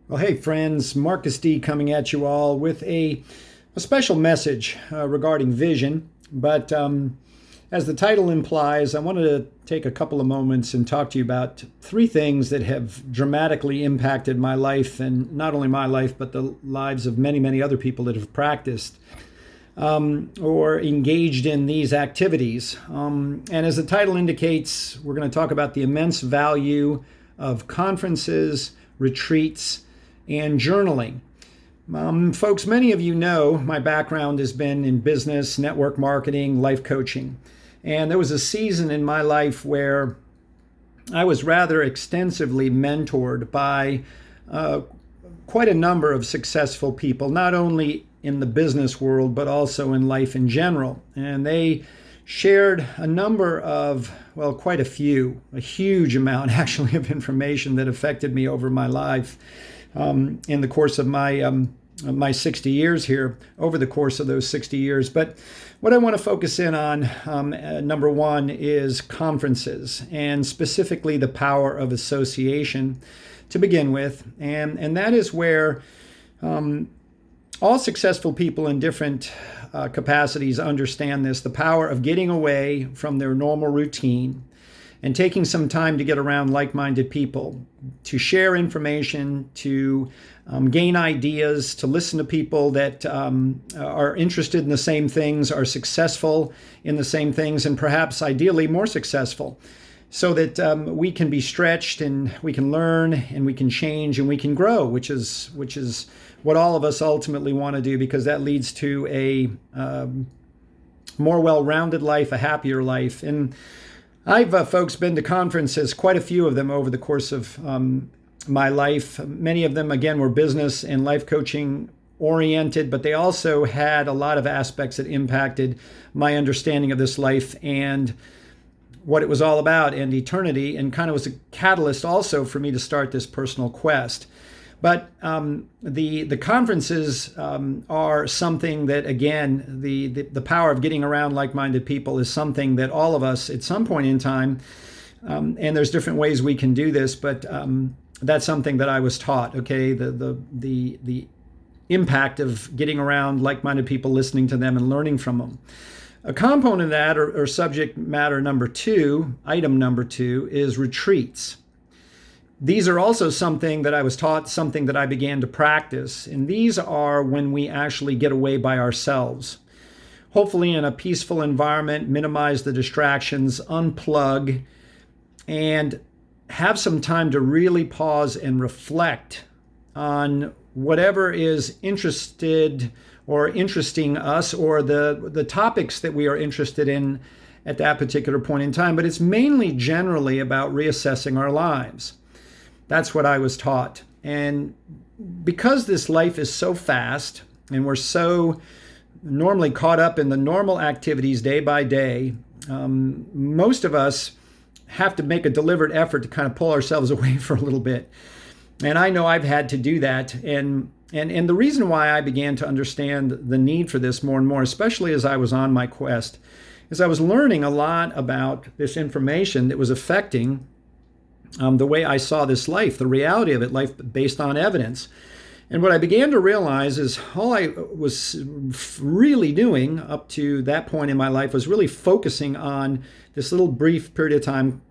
Well, hey, friends, Marcus D coming at you all with a special message regarding vision. But as the title implies, I wanted to take a couple of moments and talk to you about three things that have dramatically impacted my life, and not only my life, but the lives of many, many other people that have practiced or engaged in these activities. And as the title indicates, we're going to talk about the immense value of conferences, retreats, and journaling. Folks, many of you know my background has been in business, network marketing, life coaching. And there was a season in my life where I was rather extensively mentored by quite a number of successful people, not only in the business world, but also in life in general. And they shared a number of, well, quite a huge amount actually of information that affected me over my life. In the course of my 60 years here, over the course of those 60 years. But what I want to focus in on, number one, is conferences, and specifically the power of association to begin with. And that is where all successful people in different capacities understand this, the power of getting away from their normal routine and taking some time to get around like-minded people, to share information, to gain ideas, to listen to people that are interested in the same things, are successful in the same things, and perhaps ideally more successful, so that we can be stretched and we can learn and we can change and we can grow, which is what all of us ultimately want to do, because that leads to a more well-rounded life, a happier life. And I've, folks, been to conferences, quite a few of them over the course of my life. Many of them, again, were business and life coaching oriented, but they also had a lot of aspects that impacted my understanding of this life and what it was all about and eternity, and kind of was a catalyst also for me to start this personal quest. But the conferences are something that, again, the power of getting around like-minded people is something that all of us at some point in time, and there's different ways we can do this, but that's something that I was taught. Okay, the impact of getting around like-minded people, listening to them, and learning from them. A component of that, or subject matter number two, item number two, is retreats. These are also something that I was taught, something that I began to practice. And these are when we actually get away by ourselves, hopefully in a peaceful environment, minimize the distractions, unplug, and have some time to really pause and reflect on whatever is interested or interesting us, or the topics that we are interested in at that particular point in time. But it's mainly generally about reassessing our lives. That's what I was taught. And because this life is so fast and we're so normally caught up in the normal activities day by day, most of us have to make a deliberate effort to kind of pull ourselves away for a little bit. And I know I've had to do that. And the reason why I began to understand the need for this more and more, especially as I was on my quest, is I was learning a lot about this information that was affecting the way I saw this life, the reality of it, life based on evidence. And what I began to realize is all I was really doing up to that point in my life was really focusing on this little brief period of time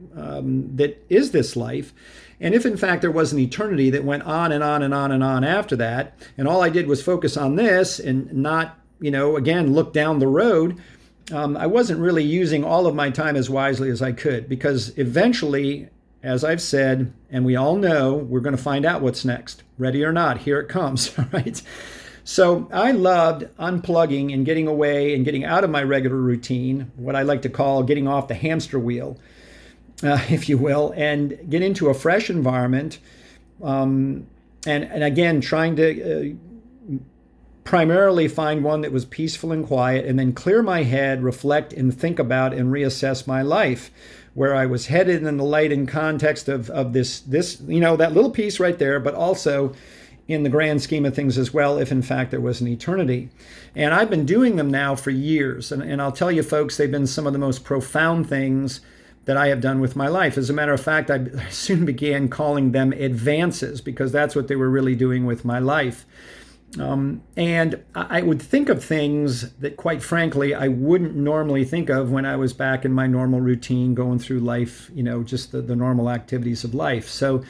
that is this life. And if in fact there was an eternity that went on and on and on and on after that, and all I did was focus on this and not, again, look down the road, I wasn't really using all of my time as wisely as I could, because eventually, as I've said, and we all know, we're going to find out what's next. Ready or not, here it comes, all right? So I loved unplugging and getting away and getting out of my regular routine, what I like to call getting off the hamster wheel, if you will, and get into a fresh environment. And again, trying to primarily find one that was peaceful and quiet, and then clear my head, reflect, and think about and reassess my life, where I was headed in the light in context of this, that little piece right there, but also in the grand scheme of things as well, if in fact there was an eternity. And I've been doing them now for years. And I'll tell you folks, they've been some of the most profound things that I have done with my life. As a matter of fact, I soon began calling them advances because that's what they were really doing with my life. And I would think of things that, quite frankly, I wouldn't normally think of when I was back in my normal routine, going through life, just the normal activities of life. So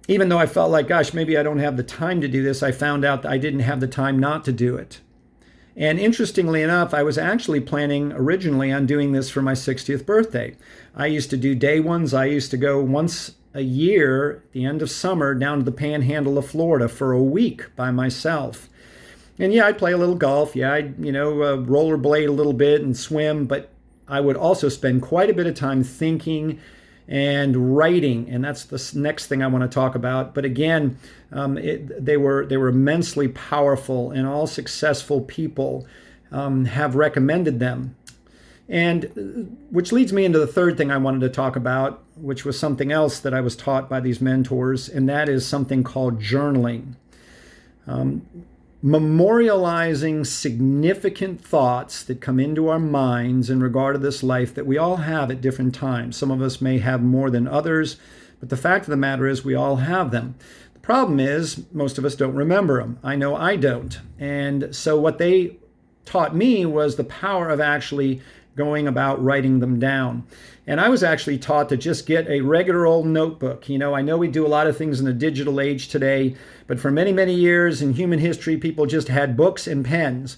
even though I felt like, gosh, maybe I don't have the time to do this, I found out that I didn't have the time not to do it. And interestingly enough, I was actually planning originally on doing this for my 60th birthday. I used to do day ones. I used to go once a year at the end of summer down to the panhandle of Florida for a week by myself. And yeah, I'd play a little golf. Yeah, I'd, rollerblade a little bit and swim, but I would also spend quite a bit of time thinking and writing, and that's the next thing I want to talk about. But again, they were immensely powerful, and all successful people have recommended them. And which leads me into the third thing I wanted to talk about, which was something else that I was taught by these mentors, and that is something called journaling. Memorializing significant thoughts that come into our minds in regard to this life that we all have at different times. Some of us may have more than others, but the fact of the matter is we all have them. The problem is most of us don't remember them. I know I don't. And so what they taught me was the power of actually going about writing them down. And I was actually taught to just get a regular old notebook. I know we do a lot of things in the digital age today, but for many, many years in human history, people just had books and pens.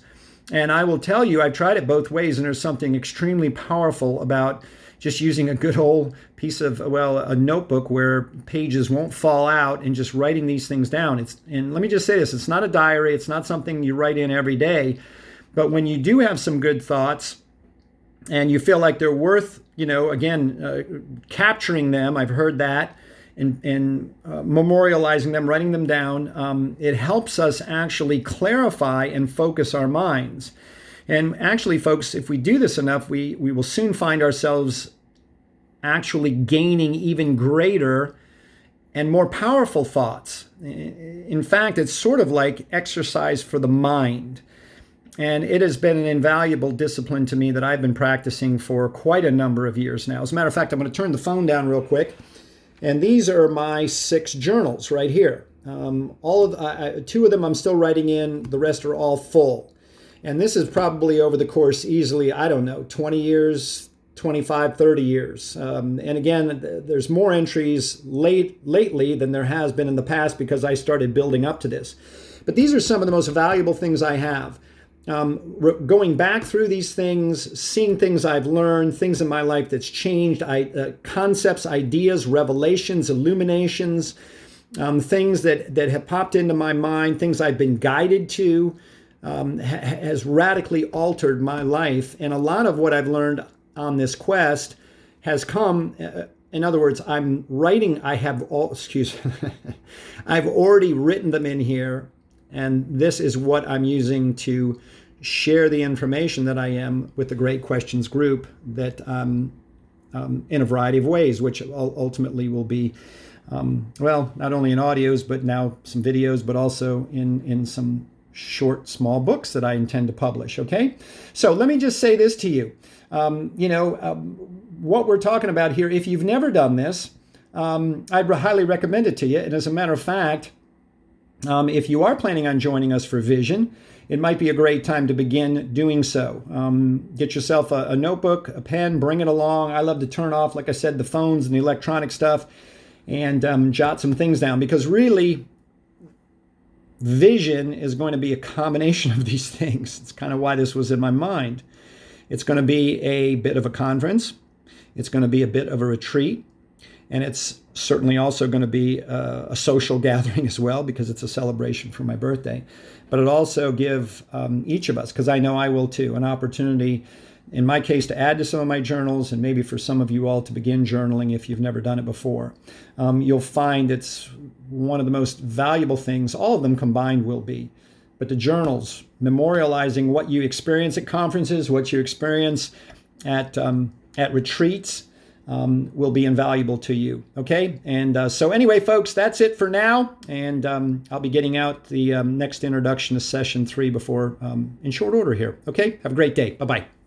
And I will tell you, I've tried it both ways, and there's something extremely powerful about just using a good old piece of, a notebook where pages won't fall out and just writing these things down. And let me just say this, it's not a diary, it's not something you write in every day, but when you do have some good thoughts, and you feel like they're worth, capturing them. I've heard that, and memorializing them, writing them down. It helps us actually clarify and focus our minds. And actually, folks, if we do this enough, we will soon find ourselves actually gaining even greater and more powerful thoughts. In fact, it's sort of like exercise for the mind. And it has been an invaluable discipline to me that I've been practicing for quite a number of years now. As a matter of fact, I'm going to turn the phone down real quick. And these are my 6 journals right here. Two of them I'm still writing in. The rest are all full. And this is probably over the course easily, 20 years, 25, 30 years. And again, there's more entries lately than there has been in the past because I started building up to this. But these are some of the most valuable things I have. Going back through these things, seeing things I've learned, things in my life that's changed, concepts, ideas, revelations, illuminations, things that have popped into my mind, things I've been guided to, has radically altered my life. And a lot of what I've learned on this quest has come, in other words, I've already written them in here. And this is what I'm using to share the information that I am with the Great Questions group that in a variety of ways, which ultimately will be, not only in audios, but now some videos, but also in some short, small books that I intend to publish, okay? So let me just say this to you. What we're talking about here, if you've never done this, I'd highly recommend it to you. And as a matter of fact, if you are planning on joining us for Vision, it might be a great time to begin doing so. Get yourself a notebook, a pen, bring it along. I love to turn off, like I said, the phones and the electronic stuff and jot some things down, because really, Vision is going to be a combination of these things. It's kind of why this was in my mind. It's going to be a bit of a conference. It's going to be a bit of a retreat. And it's certainly also going to be a social gathering as well, because it's a celebration for my birthday. But it'll also give each of us, because I know I will too, an opportunity, in my case, to add to some of my journals, and maybe for some of you all to begin journaling if you've never done it before. You'll find it's one of the most valuable things, all of them combined will be. But the journals, memorializing what you experience at conferences, what you experience at retreats, will be invaluable to you. Okay. And so anyway, folks, that's it for now. And I'll be getting out the next introduction to session 3 before in short order here. Okay. Have a great day. Bye-bye.